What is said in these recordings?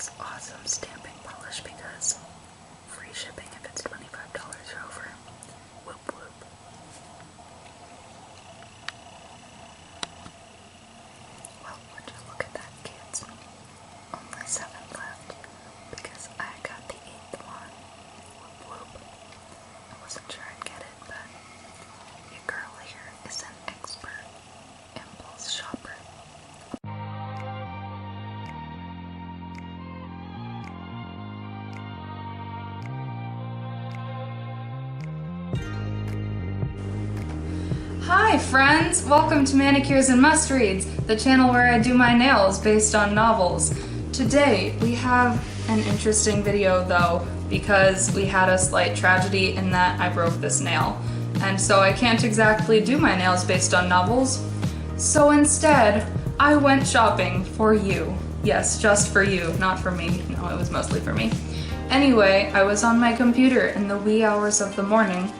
this awesome stamping polish because free shipping if it's $25 or over. Whoop whoop. Well, would you look at that, kids? Only 7 left because I got the 8th one. Whoop whoop. I wasn't sure I'd get it, but your girl here is an expert impulse shopper. Hi friends! Welcome to Manicures and Must-Reads, the channel where I do my nails based on novels. Today we have an interesting video though, because we had a slight tragedy in that I broke this nail. And so I can't exactly do my nails based on novels. So instead, I went shopping for you. Yes, just for you, not for me. No, it was mostly for me. Anyway, I was on my computer in the wee hours of the morning,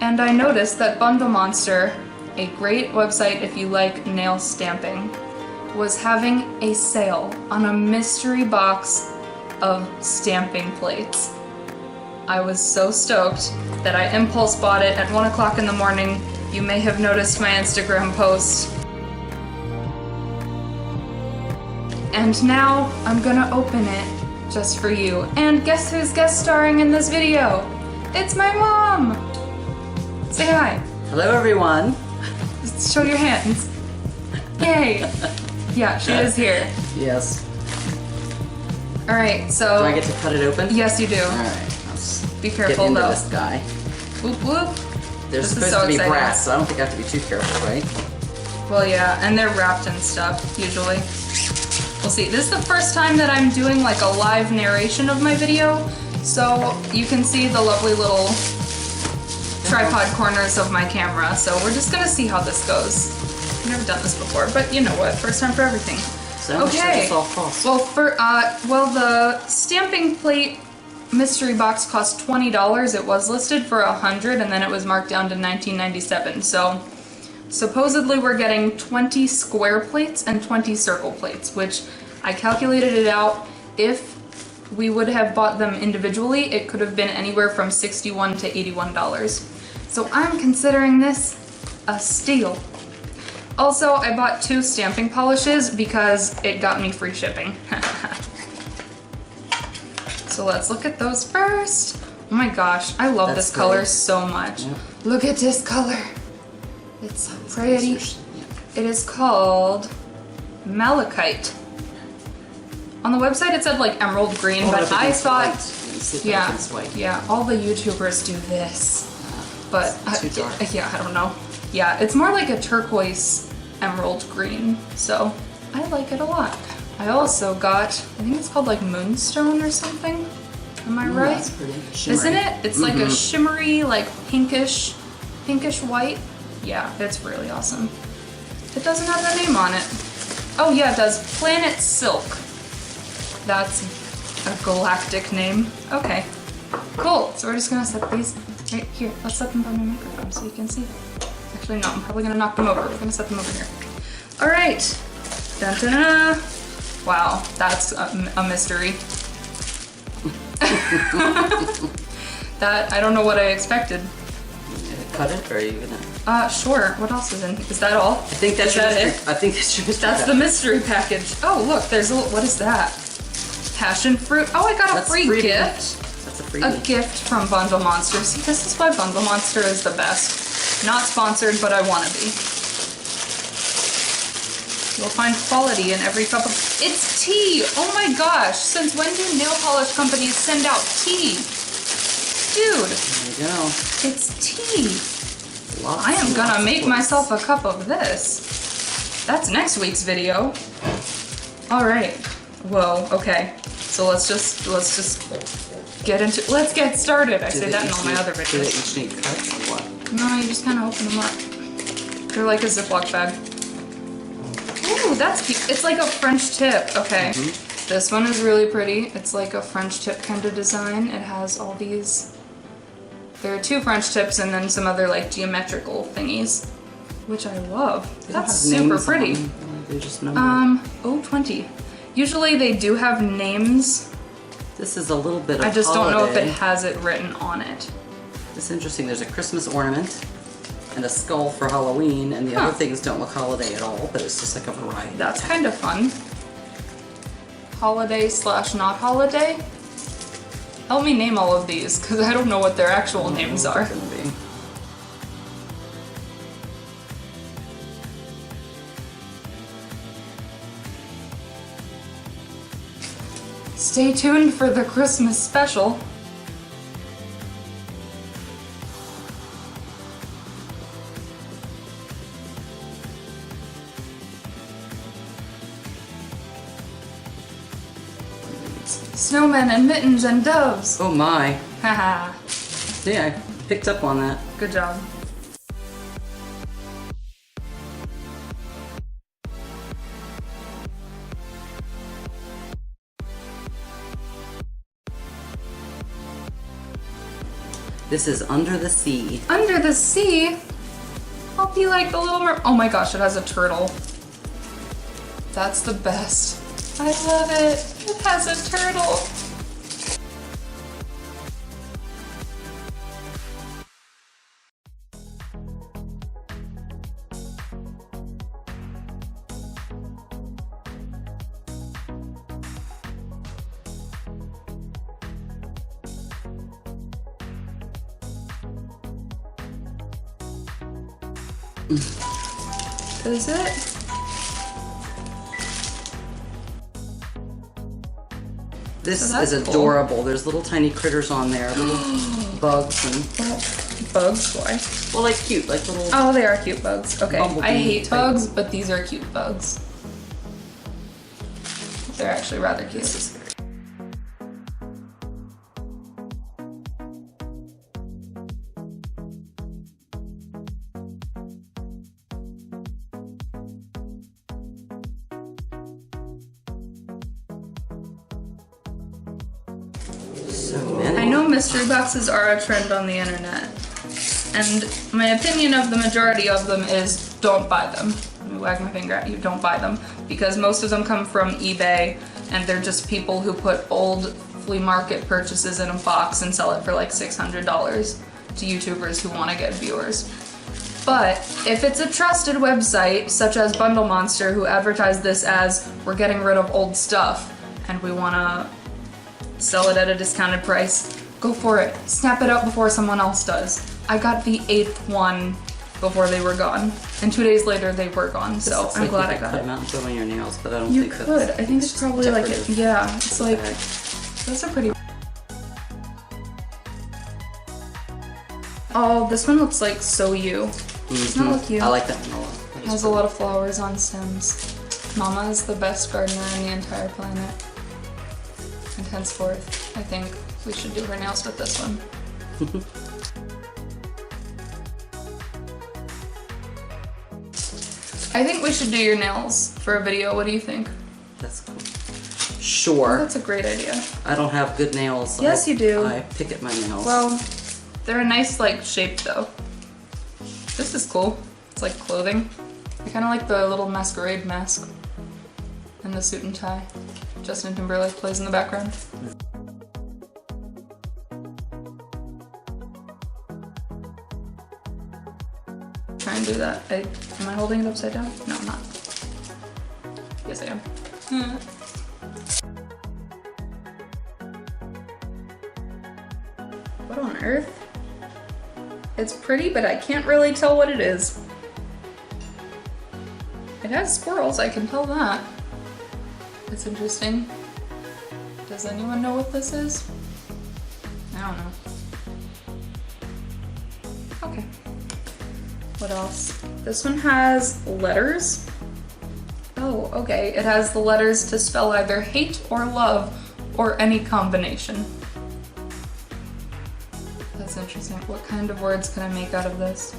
and I noticed that Bundle Monster, a great website if you like nail stamping, was having a sale on a mystery box of stamping plates. I was so stoked that I impulse bought it at 1 o'clock in the morning. You may have noticed my Instagram post. And now I'm gonna open it just for you. And guess who's guest starring in this video? It's my mom! Say hi. Hello everyone. Just show your hands. Yay! Yeah, she is here. Yes. Alright, so... Do I get to cut it open? Yes, you do. Alright, let's Be careful get into though. this guy. Whoop whoop. There's This is supposed so to be exciting. brass, so I don't think I have to be too careful, right? Well, yeah, and they're wrapped in stuff, usually. We'll see. This is the first time that I'm doing like a live narration of my video, so you can see the lovely little tripod corners of my camera, so we're just gonna see how this goes. I've never done this before, but you know what, first time for everything. So much Okay, this all costs. well the stamping plate mystery box cost $20. It was listed for $100 and then it was marked down to $19.97. So supposedly we're getting 20 square plates and 20 circle plates, which I calculated it out. If we would have bought them individually, it could have been anywhere from $61 to $81. So I'm considering this a steal. Also, I bought 2 stamping polishes because it got me free shipping. So let's look at those first. Oh my gosh, I love this color so much. Yep. Look at this color. It's so pretty. It is called Malachite. On the website it said like emerald green, but I thought, yeah, all the YouTubers do this. But too dark. yeah, I don't know. Yeah, it's more like a turquoise emerald green, so I like it a lot. I also got, I think it's called like moonstone or something. Am I right? That's pretty shimmery. Isn't it? It's like a shimmery, like pinkish white. Yeah, it's really awesome. It doesn't have the name on it. Oh yeah, it does. Planet Silk. That's a galactic name. Okay, cool. So we're just gonna set these right here. Let's set them by my microphone so you can see. Actually, no, I'm probably gonna knock them over. We're gonna set them over here. All right. Dun, dun, dun. Wow, that's a mystery. That, I don't know what I expected. Cut it, or are you gonna? Sure. What else is in? Is that all? I think that's Is that your it? mystery. I think that's your mystery. That's the mystery package. Oh, look, there's a, what is that? Passion fruit. Oh, I got a free gift. That's a free A gift from Bundle Monster. See, this is why Bundle Monster is the best. Not sponsored, but I want to be. You'll find quality in every cup of... It's tea! Oh my gosh! Since when do nail polish companies send out tea? Dude! There you go. It's tea! Lots I am gonna lots make of myself a cup of this. That's next week's video. Alright. Whoa, okay. So let's just get into... Let's get started! I say that in all my other videos. Do they each need cuts or what? No, you just kind of open them up. They're like a Ziploc bag. Ooh, that's cute. It's like a French tip. Okay. This one is really pretty. It's like a French tip kind of design. It has all these... There are 2 French tips and then some other like geometrical thingies, which I love. That's super pretty. They're just numbers. 020. Usually they do have names. This is a little bit of I just don't know if holiday. it has it written on it. It's interesting. There's a Christmas ornament and a skull for Halloween, and the other things don't look holiday at all, but it's just like a variety. That's kind of fun. Holiday / not holiday. Help me name all of these, because I don't know what their actual names are. Gonna be. Stay tuned for the Christmas special. Snowmen and mittens and doves. Oh my. Haha. Yeah, I picked up on that. Good job. This is Under the Sea. Under the sea? I'll be like the little mer- Oh my gosh, it has a turtle. That's the best. I love it. It has a turtle. Is it? This So that's is cool. adorable. There's little tiny critters on there, little bugs and Bugs? Why? well, like cute, like little. Oh, they are cute bugs. Okay. Bumblebee I hate type. bugs, but these are cute bugs. They're actually rather cute. This is very- so many. I know mystery boxes are a trend on the internet, and my opinion of the majority of them is don't buy them. Let me wag my finger at you, don't buy them, because most of them come from eBay, and they're just people who put old flea market purchases in a box and sell it for like $600 to YouTubers who want to get viewers. But if it's a trusted website, such as Bundle Monster, who advertise this as, we're getting rid of old stuff, and we want to sell it at a discounted price, go for it. Snap it up before someone else does. I got the 8th one before they were gone, and 2 days later they were gone, so Looks I'm like glad you I could got cut it. them out and put them on your nails, but I don't You think could. that's. I think it's probably like, decorative. yeah, it's like, Okay. that's a pretty... Oh, this one looks like So You. Doesn't that look you? I like that one a lot. That It is has a lot of flowers on stems. Mama is the best gardener on the entire planet. And henceforth, I think we should do her nails with this one. I think we should do your nails for a video. What do you think? That's cool. Oh, Sure. that's a great idea. I don't have good nails. Yes, you do. I pick at my nails. Well, they're a nice like shape though. This is cool. It's like clothing. I kind of like the little masquerade mask and the suit and tie. Justin Timberlake plays in the background. Try and do that. Am I holding it upside down? No, I'm not. Yes, I am. What on earth? It's pretty, but I can't really tell what it is. It has squirrels, I can tell that. It's interesting. Does anyone know what this is? I don't know. Okay. What else? This one has letters. Oh, okay. It has the letters to spell either hate or love or any combination. That's interesting. What kind of words can I make out of this?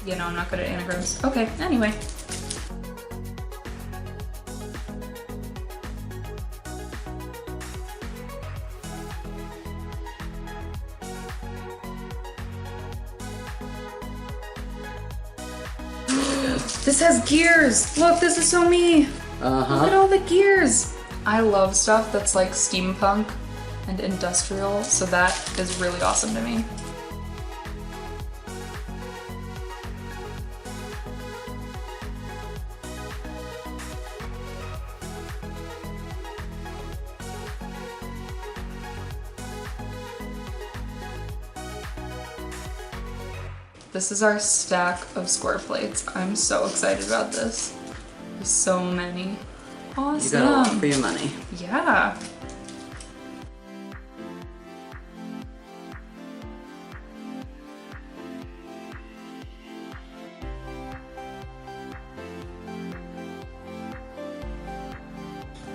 You know, I'm not good at anagrams. Okay, anyway. This has gears. Look, this is so me. Look at all the gears. I love stuff that's like steampunk and industrial, so that is really awesome to me. This is our stack of square plates. I'm so excited about this. There's so many. Awesome. You got a lot for your money. Yeah.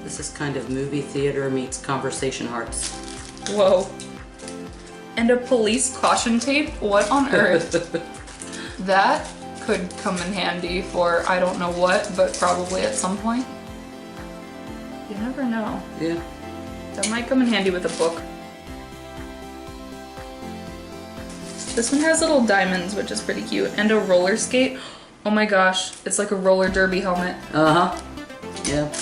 This is kind of movie theater meets conversation hearts. Whoa. And a police caution tape? What on earth? That could come in handy for I don't know what, but probably at some point. You never know. Yeah. That might come in handy with a book. This one has little diamonds, which is pretty cute, and a roller skate. Oh my gosh, it's like a roller derby helmet. Yeah.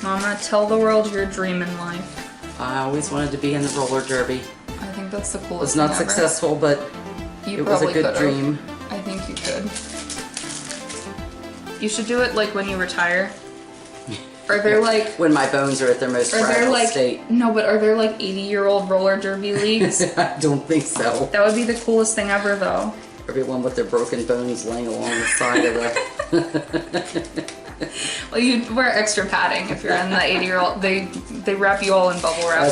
Mama, tell the world your dream in life. I always wanted to be in the roller derby. I think that's the coolest It's not thing ever. successful, but You it was a probably good could've. dream. I think you could. You should do it like when you retire. Are there like... When my bones are at their most Are there fragile like... state. No, but are there like 80-year-old roller derby leagues? I don't think so. That would be the coolest thing ever, though. Everyone with their broken bones laying along the side of the... Well, you wear extra padding if you're in the 80-year-old. They wrap you all in bubble wrap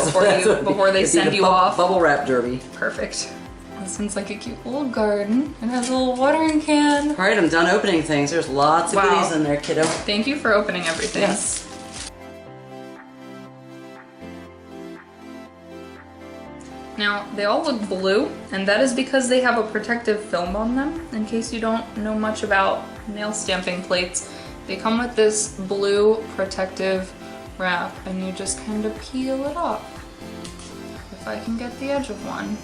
before they send you off. Bubble wrap derby. Perfect. This one's like a cute little garden. It has a little watering can. All right, I'm done opening things. There's lots of goodies in there, kiddo. Thank you for opening everything. Yes. Now, they all look blue, and that is because they have a protective film on them. In case you don't know much about nail stamping plates, they come with this blue protective wrap, and you just kind of peel it off. If I can get the edge of one.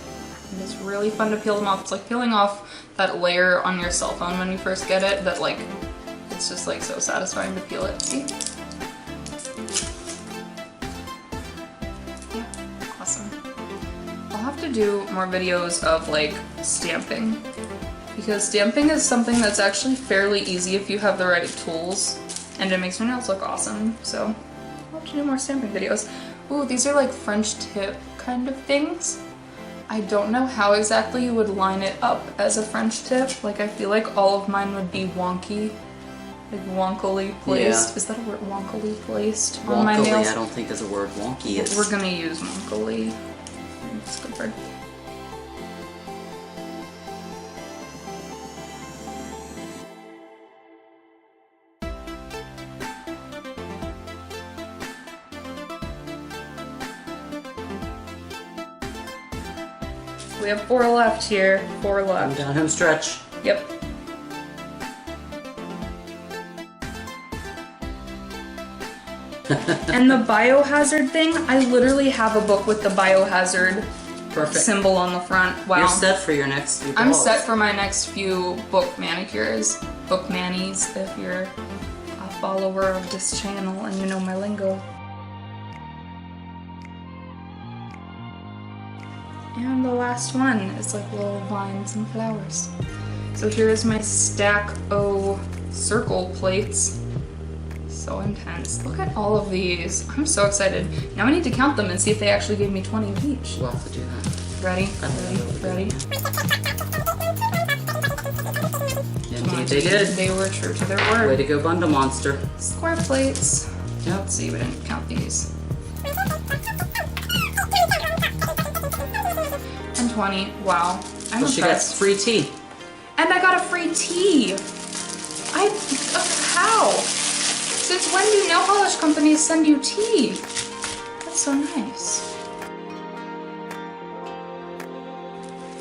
And it's really fun to peel them off. It's like peeling off that layer on your cell phone when you first get it, that like, it's just like so satisfying to peel it. See? Yeah, awesome. I'll have to do more videos of like stamping, because stamping is something that's actually fairly easy if you have the right tools, and it makes your nails look awesome. So I'll have to do more stamping videos. Ooh, these are like French tip kind of things. I don't know how exactly you would line it up as a French tip. Like, I feel like all of mine would be wonky, like wonkily placed. Yeah. Is that a word? Wonkily placed on my Wonkily, nails? I don't think is a word. Wonky is. We're gonna use wonkily. It's a good word. We have 4 left here. 4 I'm left. down home stretch. Yep. And the biohazard thing, I literally have a book with the biohazard Perfect. symbol on the front. Wow. You're set for your next few I'm balls. set for my next few book manicures. Book manis, if you're a follower of this channel and you know my lingo. And the last one is like little vines and flowers. So here is my stack o circle plates. So intense. Look at all of these. I'm so excited. Now I need to count them and see if they actually gave me 20 each. We'll have to do that. Ready? Ready? Indeed they did. They were true to their Way word. to go, Bundle Monster. Square plates. Yep. Let's see, we didn't count these. And 20. Wow. I'm Well, she got impressed. free tea. And I got a free tea. How? Since when do nail polish companies send you tea? That's so nice.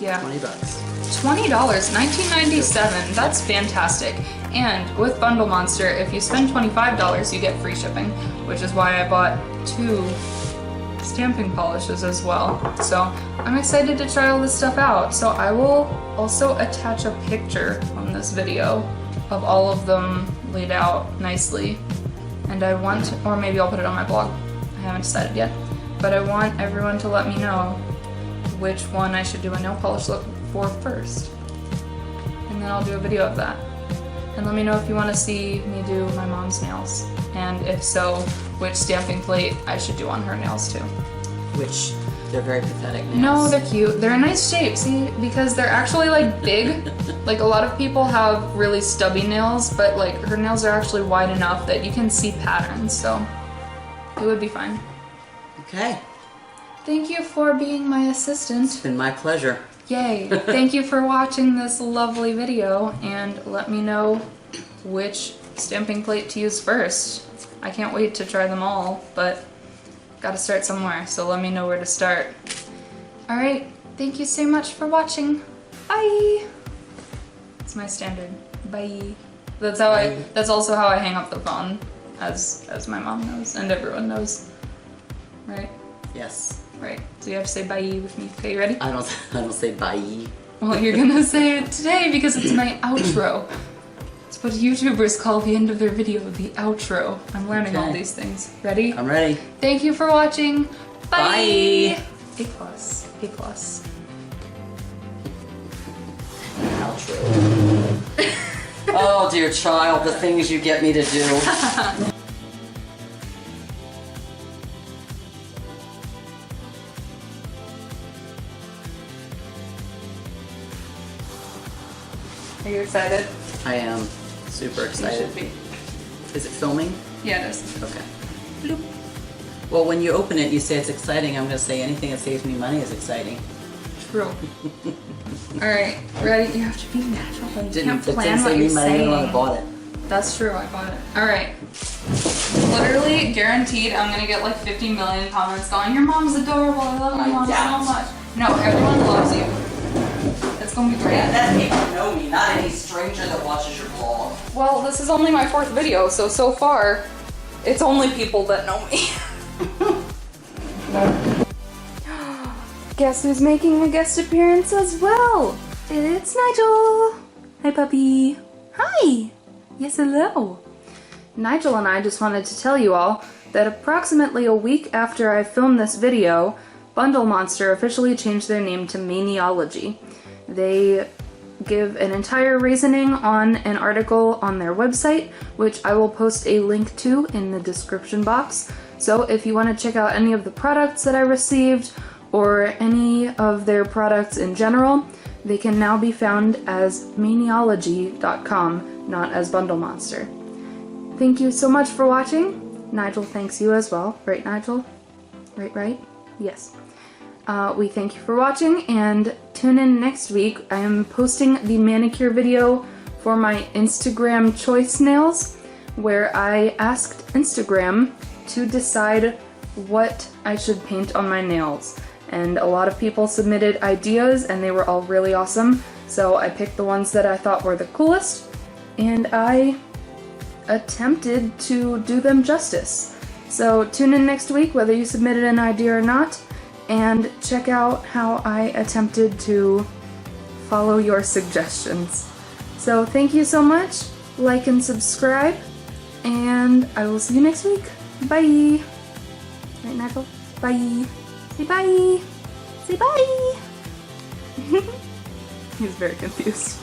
Yeah. $20. $20, $19.97. That's fantastic. And with Bundle Monster, if you spend $25, you get free shipping, which is why I bought 2 stamping polishes as well. So I'm excited to try all this stuff out. So I will also attach a picture on this video of all of them laid out nicely. And I want, or maybe I'll put it on my blog. I haven't decided yet. But I want everyone to let me know which one I should do a nail polish look for first. And then I'll do a video of that. And let me know if you want to see me do my mom's nails. And if so, which stamping plate I should do on her nails too. Which, they're very pathetic nails. No, they're cute. They're a nice shape, see? Because they're actually like big. Like a lot of people have really stubby nails, but like her nails are actually wide enough that you can see patterns, so it would be fine. Okay. Thank you for being my assistant. It's been my pleasure. Yay. Thank you for watching this lovely video, and let me know which stamping plate to use first. I can't wait to try them all, but gotta start somewhere, so let me know where to start. Alright, thank you so much for watching. Bye! It's my standard. Bye. That's how Bye. that's also how I hang up the phone, as my mom knows, and everyone knows. Right? Yes. Right. So you have to say bye with me. Okay, you ready? I don't say bye. Well, you're gonna say it today because it's my outro. It's what YouTubers call the end of their video, the outro. I'm learning all Okay. these things. Ready? I'm ready. Thank you for watching. Bye! Bye. A plus. A plus. Outro. Oh dear child, the things you get me to do. Are you excited? I am super You excited. should be. Is it filming? Yeah, it is. Okay. Bloop. Well, when you open it, you say it's exciting. I'm going to say anything that saves me money is exciting. True. Alright, ready? You have to be natural. You can't It plan didn't what save you're me money when I saying. bought it. That's true, I bought it. Alright. Literally guaranteed I'm gonna get like 50 million comments going, your mom's adorable, I love my mom so much. No, everyone loves you. It's gonna be great. Yeah, that's people who know me, not any stranger that watches your vlog. Well, this is only my 4th video, so far, it's only people that know me. Guess who's making a guest appearance as well? It's Nigel! Hi, puppy. Hi! Yes, hello. Nigel and I just wanted to tell you all that approximately a week after I filmed this video, Bundle Monster officially changed their name to Maniology. They give an entire reasoning on an article on their website, which I will post a link to in the description box. So if you want to check out any of the products that I received, or any of their products in general, they can now be found as maniology.com, not as Bundle Monster. Thank you so much for watching. Nigel thanks you as well. Right, Nigel? Right? Yes. We thank you for watching, and tune in next week. I am posting the manicure video for my Instagram choice nails, where I asked Instagram to decide what I should paint on my nails. And a lot of people submitted ideas, and they were all really awesome. So I picked the ones that I thought were the coolest, and I attempted to do them justice. So tune in next week, whether you submitted an idea or not, and check out how I attempted to follow your suggestions. So thank you so much, like and subscribe, and I will see you next week. Bye! Right, Nigel? Bye! Say bye! Say bye! He's very confused.